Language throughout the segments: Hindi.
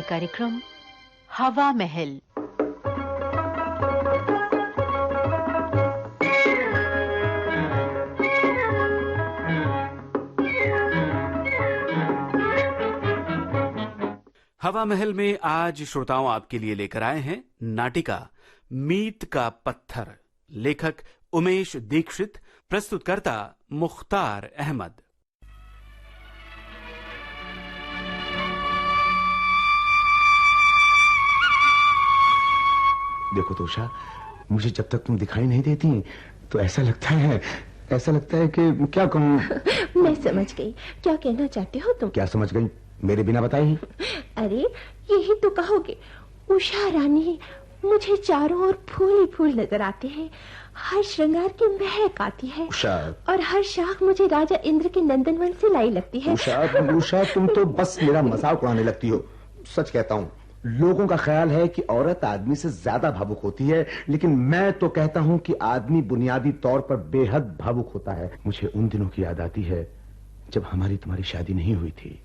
कार्यक्रम हवा महल। हवा महल में आज श्रोताओं आपके लिए लेकर आए हैं नाटिका मीत का पत्थर। लेखक उमेश दीक्षित, प्रस्तुतकर्ता मुख्तार अहमद। देखो तोशा, मुझे जब तक तुम दिखाई नहीं देती तो ऐसा लगता है कि क्या कहूँ। मैं समझ गई क्या कहना चाहते हो तुम। क्या समझ गई मेरे बिना बताए ही? अरे यही तो कहोगे, उषा रानी, मुझे चारों ओर फूल ही फूल नजर आते हैं, हर श्रृंगार की महक आती है उषा, और हर शाख मुझे राजा इंद्र के नंदनवन से लाई लगती है। उषा तुम तो बस मेरा मजाक उड़ाने लगती हो। सच कहता हूँ, लोगों का ख्याल है कि औरत आदमी से ज्यादा भावुक होती है, लेकिन मैं तो कहता हूँ कि आदमी बुनियादी तौर पर बेहद भावुक होता है। मुझे उन दिनों की याद आती है जब हमारी तुम्हारी शादी नहीं हुई थी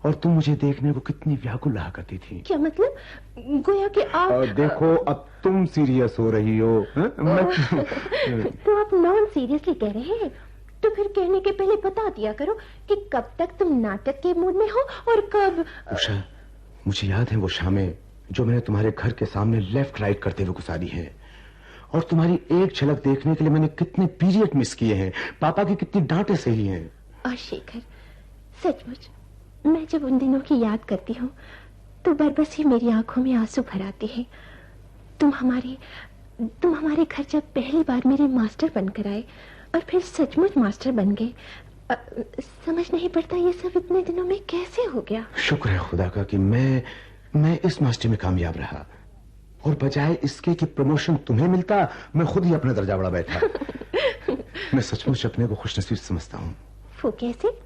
और तुम मुझे देखने को कितनी व्याकुल रहा करती थी। क्या मतलब? गोया कि आप देखो अब तुम सीरियस हो रही हो। तो आप नॉन सीरियसली कह रहे हैं? तो फिर कहने के पहले बता दिया करो कि कब तक तुम नाटक के मूड में हो और कब। उषा, मुझे याद है वो शामें जो मैंने तुम्हारे घर के सामने लेफ्ट राइट करते हुए गुजारी है, और तुम्हारी एक झलक देखने के लिए मैंने कितने पीरियड मिस किए हैं, पापा की कितनी डांटें सही हैं। और शेखर, सचमुच मैं जब उन दिनों की याद करती हूँ तो बरबस ही मेरी आंखों में आंसू भर आते हैं। तुम हमारे घर जब पहली बार मेरे मास्टर बनकर आए और फिर सचमुच मास्टर बन गए, समझ नहीं पड़ता ये सब इतने दिनों में कैसे हो गया। शुक्र है खुदा का कि मैं इस मास्टर में कामयाब रहा, और बजाय इसके कि प्रमोशन तुम्हें मिलता, मैं खुद ही अपना दर्जा बढ़ा बैठा। मैं सचमुच अपने को खुशनसीब समझता हूँ। वो कैसे?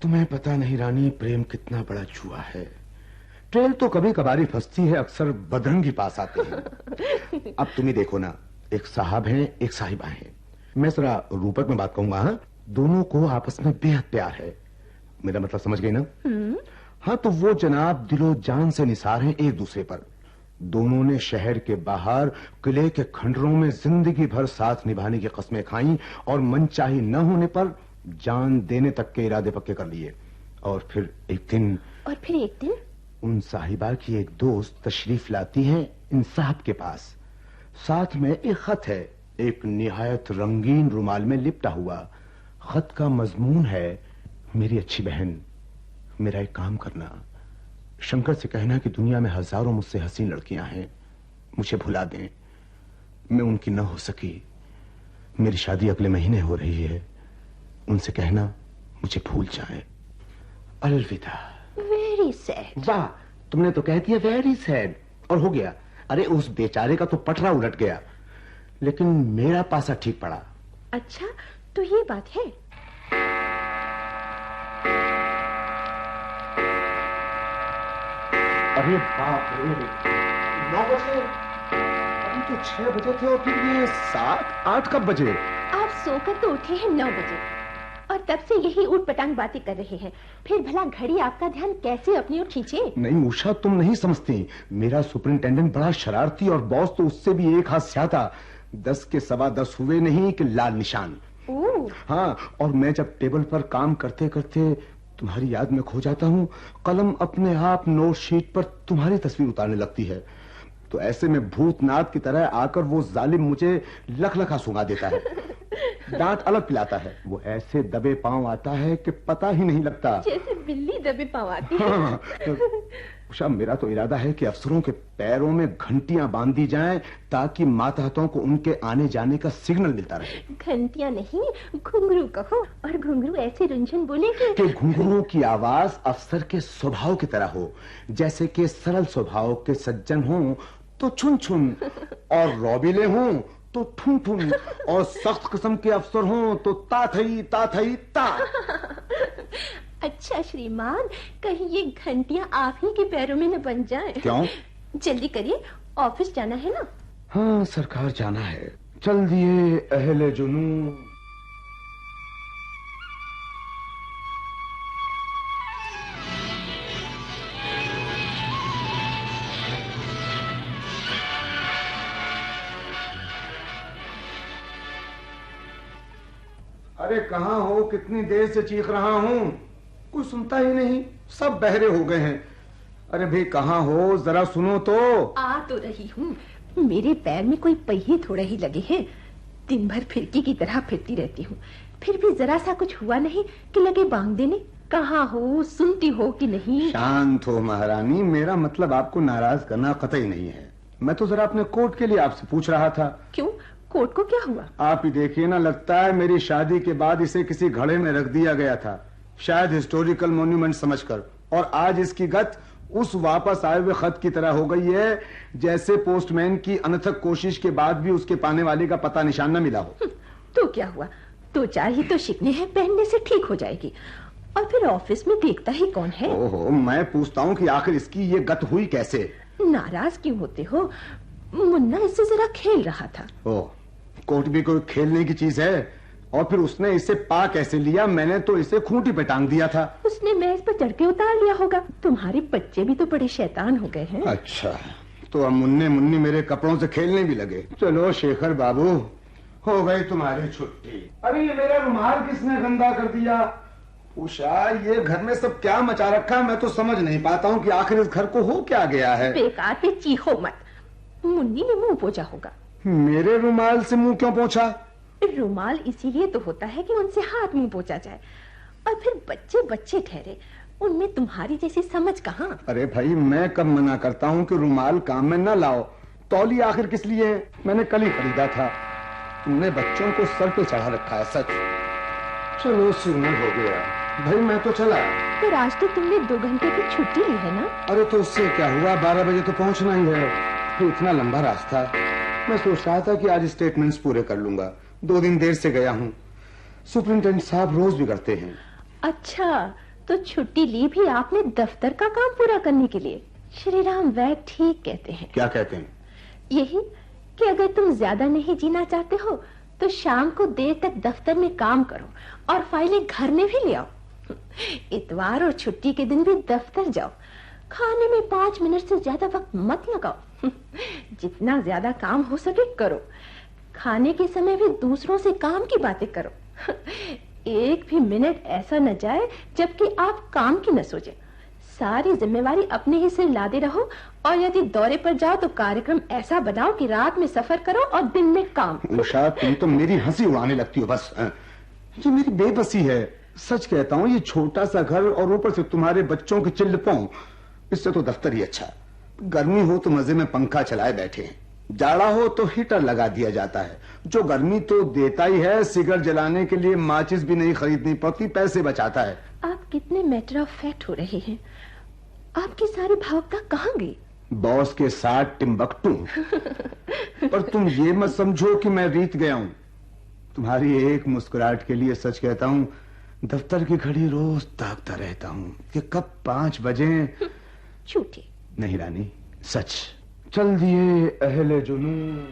तुम्हें पता नहीं रानी, प्रेम कितना बड़ा जुआ है। ट्रेल तो कभी कभारी फंसती है, अक्सर बदरंगी पास आते हैं। अब तुम ही देखो ना, एक साहब हैं, एक साहिबा हैं। मैं जरा रूपक में बात कहूंगा। हाँ, दोनों को आपस में बेहद प्यार है। मेरा मतलब समझ गई ना? हाँ, तो वो जनाब दिलो जान से निसार हैं एक दूसरे पर। दोनों ने शहर के बाहर किले के खंडरों में जिंदगी भर साथ निभाने की कस्में खाई, और मनचाही न होने पर जान देने तक के इरादे पक्के कर लिए। और फिर एक दिन उन साहिबा की एक दोस्त तशरीफ लाती है इन साहब के पास। साथ में एक खत है, एक निहायत रंगीन रुमाल में लिपटा हुआ। खत का मजमून है, मेरी अच्छी बहन, मेरा एक काम करना, शंकर से कहना कि दुनिया में हजारों मुझसे हसीन लड़कियां हैं, मुझे भुला दें, मैं उनकी न हो सकी। मेरी शादी अगले महीने हो रही है, उनसे कहना मुझे भूल जाएं। अलविदा। Very sad. वाह, तुमने तो कह दिया वेरी सैड, और हो गया। अरे उस बेचारे का तो पटरा उलट गया, लेकिन मेरा पासा ठीक पड़ा। अच्छा, तो ये बात है। अरे बाप रे, 9 बजे? अभी तो 6 बजे थे, और फिर ये 7-8 कब बजे? आप सोकर तो उठे हैं 9 बजे, और तब से यही ऊट पटांग बातें कर रहे हैं। फिर भला घड़ी आपका ध्यान कैसे अपनी ओर खींचे? नहीं उषा, तुम नहीं समझती। मेरा सुपरिंटेंडेंट बड़ा शरारती, और बॉस तो उससे भी एक हाथ स्याता। 10 के 10:15 हुए नहीं कि लाल निशान। हाँ, और मैं जब टेबल पर काम करते करते तुम्हारी याद में खो जाता हूँ, कलम अपने आप नोट शीट पर तुम्हारी तस्वीर उतारने लगती है, तो ऐसे में भूतनाथ की तरह आकर वो जालिम मुझे लखलखा सुंघा देता है, दांत अलग पिलाता है। वो ऐसे दबे पांव आता है कि पता ही नहीं लगता, जैसे बिल्ली दबे पांव आती है। हाँ, उषा, मेरा तो इरादा है कि अफसरों के पैरों में घंटियां बांध दी जाएं, ताकि मातहतों को उनके आने जाने का सिग्नल मिलता रहे। घंटियां नहीं, घुंघरू कहो, और घुंघरू ऐसे रुंझन बोले कि घुंघरूओं की आवाज अफसर के स्वभाव की तरह हो, जैसे कि सरल स्वभाव के सज्जन हों तो छुन छुन, और रौबीले हों तो ठुन ठुन, और सख्त किस्म के अफसर हों तो ता थई ता थई ता। अच्छा श्रीमान, कहीं ये घंटियां आप ही के पैरों में न बन जाएं। क्यों? जल्दी करिए, ऑफिस जाना है ना। हाँ सरकार, जाना है। चल दिए अहले जुनून। अरे कहाँ हो? कितनी देर से चीख रहा हूँ, कोई सुनता ही नहीं, सब बहरे हो गए हैं। अरे भाई कहाँ हो, जरा सुनो तो। आ तो रही हूँ, मेरे पैर में कोई पहिए थोड़े ही लगे हैं। दिन भर फिरकी की तरह फिरती रहती हूँ, फिर भी जरा सा कुछ हुआ नहीं कि लगे बांग देने। कहाँ हो, सुनती हो कि नहीं? शांत हो महारानी, मेरा मतलब आपको नाराज करना कतई नहीं है। मैं तो जरा अपने कोट के लिए आपसे पूछ रहा था। क्यों, कोट को क्या हुआ? आप ही देखिए ना, लगता है मेरी शादी के बाद इसे किसी घड़े में रख दिया गया था, शायद हिस्टोरिकल मॉन्यूमेंट समझकर, और आज इसकी गत उस वापस आए हुए खत की तरह हो गई है जैसे पोस्टमैन की अनथक कोशिश के बाद भी उसके पाने वाले का पता निशान न मिला हो। तो क्या हुआ, दो चार ही तो शिकने हैं, पहनने से ठीक हो जाएगी। और फिर ऑफिस में देखता ही कौन है? ओहो, मैं पूछता हूँ कि आखिर इसकी ये गत हुई कैसे? नाराज क्यों होते हो? मुन्ना इससे जरा खेल रहा था। ओह, कोट भी कोई खेलने की चीज है? और फिर उसने इसे पा कैसे लिया? मैंने तो इसे खूंटी पे टांग दिया था। उसने मेज पर चढ़ के उतार लिया होगा। तुम्हारे बच्चे भी तो बड़े शैतान हो गए हैं। अच्छा, तो अब मुन्ने मुन्नी मेरे कपड़ों से खेलने भी लगे। चलो शेखर बाबू, हो गई तुम्हारी छुट्टी। अरे ये मेरा रुमाल किसने गंदा कर दिया? उषा, ये घर में सब क्या मचा रखा है? मैं तो समझ नहीं पाता हूँ कि आखिर इस घर को हो क्या गया है। बेकार पे चीखो मत, मुन्नी ने मुंह पोंछा होगा। मेरे रुमाल से मुंह क्यों पोंछा? रुमाल इसीलिए तो होता है कि उनसे हाथ मुंह पोंछा जाए। और फिर बच्चे बच्चे ठहरे, उनमें तुम्हारी जैसी समझ कहाँ। अरे भाई, मैं कब मना करता हूँ कि रुमाल काम में न लाओ। तौली आखिर किस लिए है? मैंने कल ही खरीदा था। तुमने बच्चों को सर पे चढ़ा रखा है सच। चलो सिग्नल हो गया भाई, मैं तो चला। पर आज तो तुमने 2 घंटे की छुट्टी ली है ना? अरे तो उससे क्या हुआ, 12 बजे तो पहुंचना ही है, फिर इतना लंबा रास्ता। मैं सोच रहा था कि आज स्टेटमेंट्स पूरे कर लूंगा, 2 दिन देर से गया हूँ। सुपरिंटेंडेंट साहब रोज भी करते हैं। अच्छा, तो छुट्टी ली भी आपने दफ्तर का काम पूरा करने के लिए? श्री राम वैद्य ठीक कहते हैं। क्या कहते हैं? यही कि अगर तुम ज्यादा नहीं जीना चाहते हो तो शाम को देर तक दफ्तर में काम करो और फाइलें घर में भी ले आओ। इतवार और छुट्टी के दिन भी दफ्तर जाओ। खाने में 5 मिनट से ज्यादा वक्त मत लगाओ। जितना ज्यादा काम हो सके करो। खाने के समय भी दूसरों से काम की बातें करो। एक भी मिनट ऐसा न जाए जबकि आप काम की न सोचे। सारी जिम्मेवारी अपने ही सिर लादे रहो, और यदि दौरे पर जाओ तो कार्यक्रम ऐसा बनाओ कि रात में सफर करो और दिन में काम। उषा, तुम तो मेरी हंसी उड़ाने लगती हो बस। ये मेरी बेबसी है, सच कहता हूँ। ये छोटा सा घर और ऊपर से तुम्हारे बच्चों की चिल्लपों, इससे तो दफ्तर ही अच्छा। गर्मी हो तो मजे में पंखा चलाए बैठे, जाड़ा हो तो हीटर लगा दिया जाता है। जो गर्मी तो देता ही है, सिगरेट जलाने के लिए माचिस भी नहीं खरीदनी पड़ती, पैसे बचाता है। आप कितने मैटर ऑफ फैक्ट हो रहे हैं। आपकी सारी भावुकता कहाँ गई? बॉस के साथ टिम्बकटू। पर तुम ये मत समझो कि मैं रीत गया हूँ। तुम्हारी एक मुस्कुराहट के लिए सच कहता हूँ, दफ्तर की घड़ी रोज ताकता रहता हूँ कि कब 5 बजे। झूठी। नहीं रानी, सच। चल दिए अहले जुनून।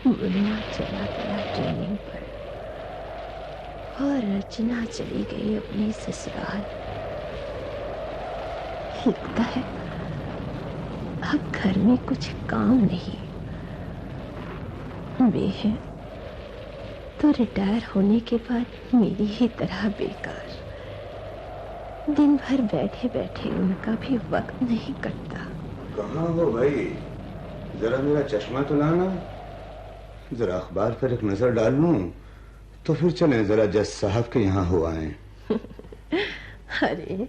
मुन्ना चला गया ट्रेनिंग पर और रचना चली गई अपनी ससुराल। लगता है अब घर में कुछ काम नहीं। वे हैं तो रिटायर होने के बाद मेरी ही तरह बेकार। दिन भर बैठे बैठे उनका भी वक्त नहीं कटता। कहाँ हो भाई? जरा मेरा चश्मा तो लाना, जरा अखबार पर एक नजर डाल लूं, तो फिर चलें जरा जज साहब के यहाँ हो आए। अरे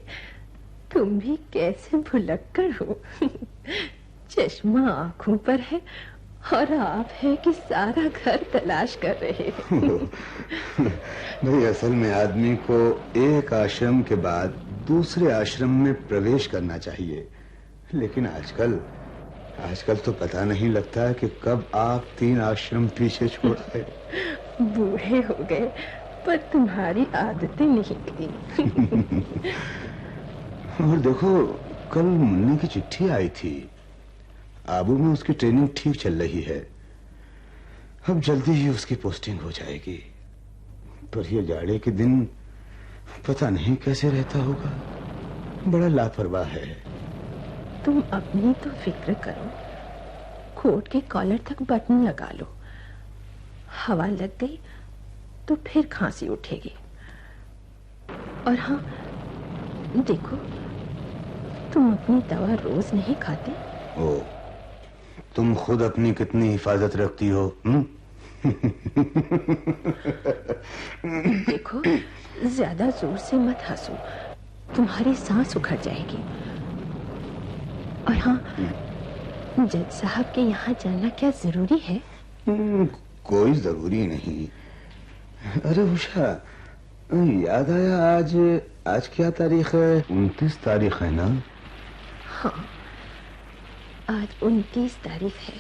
तुम भी कैसे भुलक्कड़ हो। चश्मा आंखों पर है और आप है कि सारा घर तलाश कर रहे हैं। भाई असल में आदमी को एक आश्रम के बाद दूसरे आश्रम में प्रवेश करना चाहिए, लेकिन आजकल तो पता नहीं लगता कि कब आप 3 आश्रम पीछे छोड़ गए। बूढ़े हो गए पर तुम्हारी आदतें नहीं गई। और देखो, कल मुन्ने की चिट्ठी आई थी। आबू में उसकी ट्रेनिंग ठीक चल रही है। अब जल्दी ही उसकी पोस्टिंग हो जाएगी, पर यह जाड़े के दिन पता नहीं कैसे रहता होगा। बड़ा लापरवाह है। तुम अपनी तो फिक्र करो, कोट के कॉलर तक बटन लगा लो। हवा लग गई तो फिर खांसी उठेगी। और हाँ, देखो, तुम अपनी दवा रोज नहीं खाते। ओ, तुम खुद अपनी कितनी हिफाजत रखती हो? देखो, ज्यादा जोर से मत हंसो, तुम्हारी सांस उखड़ जाएगी। और हाँ, जज साहब के यहाँ जाना क्या जरूरी है? कोई जरूरी नहीं। अरे उषा, याद आया, आज क्या तारीख है? 29 तारीख है ना? हाँ, आज 29 तारीख है।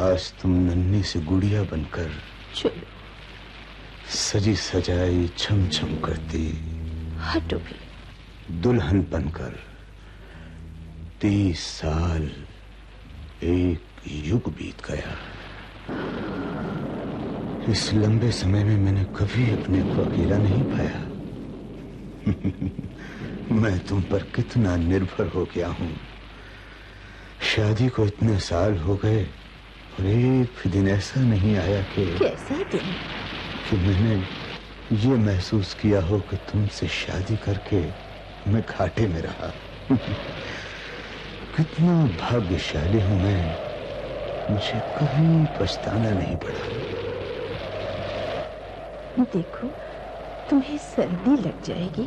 आज तुम नन्ही से गुड़िया बनकर चलो, सजी सजाई छम छम करती हटो भी, दुल्हन बनकर 30 साल, एक युग बीत गया। इस लंबे समय में मैंने कभी अपने को अकेला नहीं पाया। मैं तुम पर कितना निर्भर हो गया हूं। शादी को इतने साल हो गए और एक दिन ऐसा नहीं आया कि मैंने ये महसूस किया हो कि तुमसे शादी करके मैं घाटे में रहा। कितना भाग्यशाली हूं मैं, मुझे कहीं पछताना नहीं पड़ा। देखो, तुम्हें सर्दी लग जाएगी,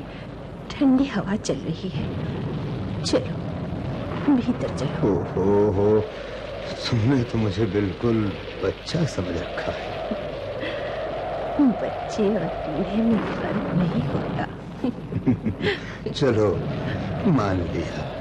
ठंडी हवा चल रही है। चलो, भीतर चलो। हो, तुमने तो मुझे बिल्कुल बच्चा समझ रखा है। बच्चे और बूढ़े में फर्क नहीं होता। चलो, मान लिया।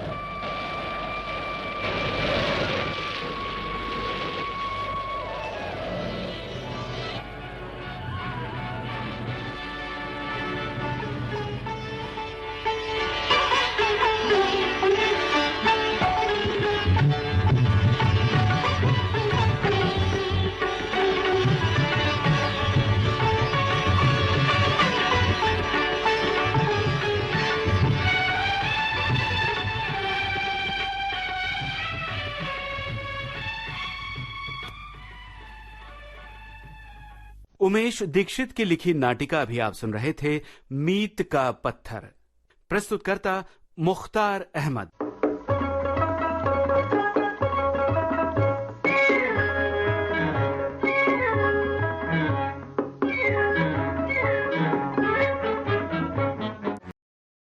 उमेश दीक्षित की लिखी नाटिका अभी आप सुन रहे थे, मीत का पत्थर। प्रस्तुतकर्ता मुख्तार अहमद।